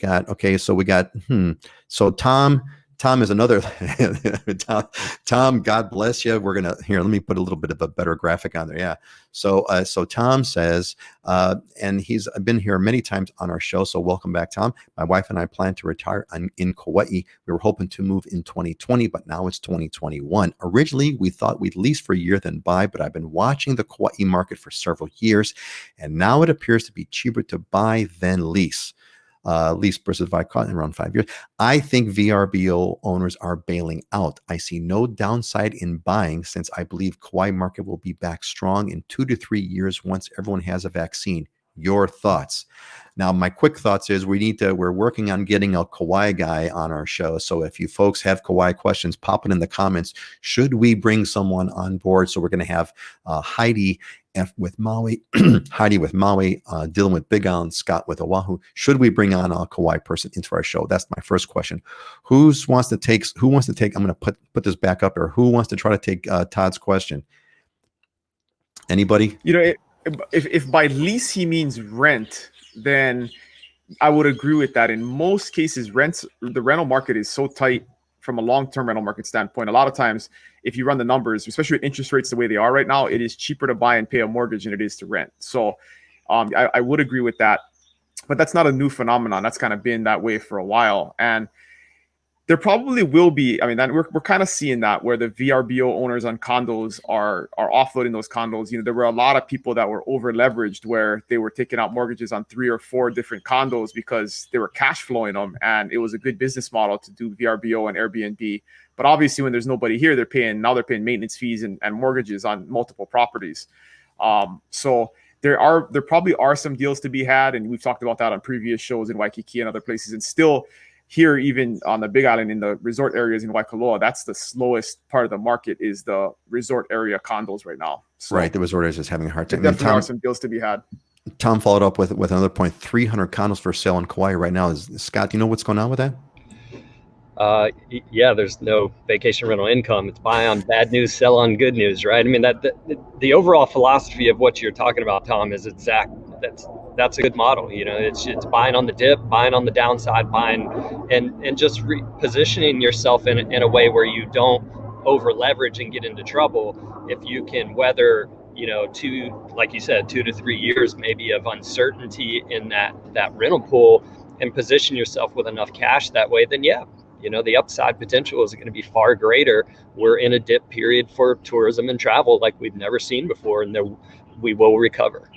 got, okay, so we got, so Tom is another, Tom, God bless you. We're going to, here, let me put a little bit of a better graphic on there. Yeah. So Tom says, and he's been here many times on our show. So welcome back, Tom. My wife and I plan to retire in Kauai. We were hoping to move in 2020, but now it's 2021. Originally, we thought we'd lease for a year, then buy, but I've been watching the Kauai market for several years, and now it appears to be cheaper to buy than lease. Lease versus buy caught in around 5 years. I think VRBO owners are bailing out. I see no downside in buying since I believe Kauai market will be back strong in 2 to 3 years once everyone has a vaccine. Your thoughts? Now, my quick thoughts is we're working on getting a Kauai guy on our show. So if you folks have Kauai questions, pop it in the comments. Should we bring someone on board? So we're going to have Heidi with Maui, Heidi with Maui, Dylan with Big Island, Scott with Oahu. Should we bring on a Kauai person into our show? That's my first question. Who wants to take, I'm going to put this back up here. Who wants to try to take Todd's question? Anybody? If by lease he means rent, then I would agree with that. In most cases, the rental market is so tight from a long-term rental market standpoint. A lot of times, if you run the numbers, especially with interest rates the way they are right now, it is cheaper to buy and pay a mortgage than it is to rent. So I would agree with that. But that's not a new phenomenon. That's kind of been that way for a while. And there probably will be, we're kind of seeing that where the VRBO owners on condos are offloading those condos. There were a lot of people that were over leveraged where they were taking out mortgages on 3 or 4 different condos because they were cash flowing them. And it was a good business model to do VRBO and Airbnb. But obviously when there's nobody here, they're paying maintenance fees and mortgages on multiple properties. So there probably are some deals to be had. And we've talked about that on previous shows in Waikiki and other places. And still, here, even on the Big Island in the resort areas in Waikoloa, that's the slowest part of the market is the resort area condos right now. So right, the resort areas is having a hard time. There definitely are some deals to be had. Tom followed up with another point: 300 condos for sale in Kauai right now. Scott, do you know what's going on with that? Yeah, there's no vacation rental income. It's buy on bad news, sell on good news, right? The overall philosophy of what you're talking about, Tom, is that's a good model. It's buying on the dip, buying on the downside, buying and just repositioning yourself in a way where you don't over leverage and get into trouble. If you can weather, like you said, 2 to 3 years maybe of uncertainty in that rental pool and position yourself with enough cash that way, then yeah, the upside potential is going to be far greater. We're in a dip period for tourism and travel like we've never seen before, and we will recover.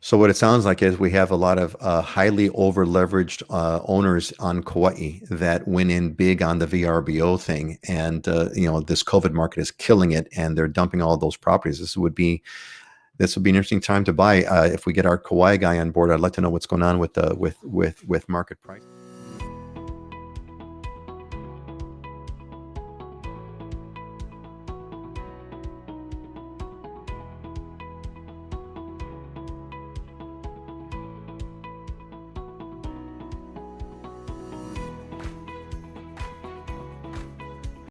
So what it sounds like is we have a lot of highly over-leveraged owners on Kauai that went in big on the VRBO thing, and this COVID market is killing it, and they're dumping all of those properties. This would be an interesting time to buy. If we get our Kauai guy on board, I'd like to know what's going on with market price.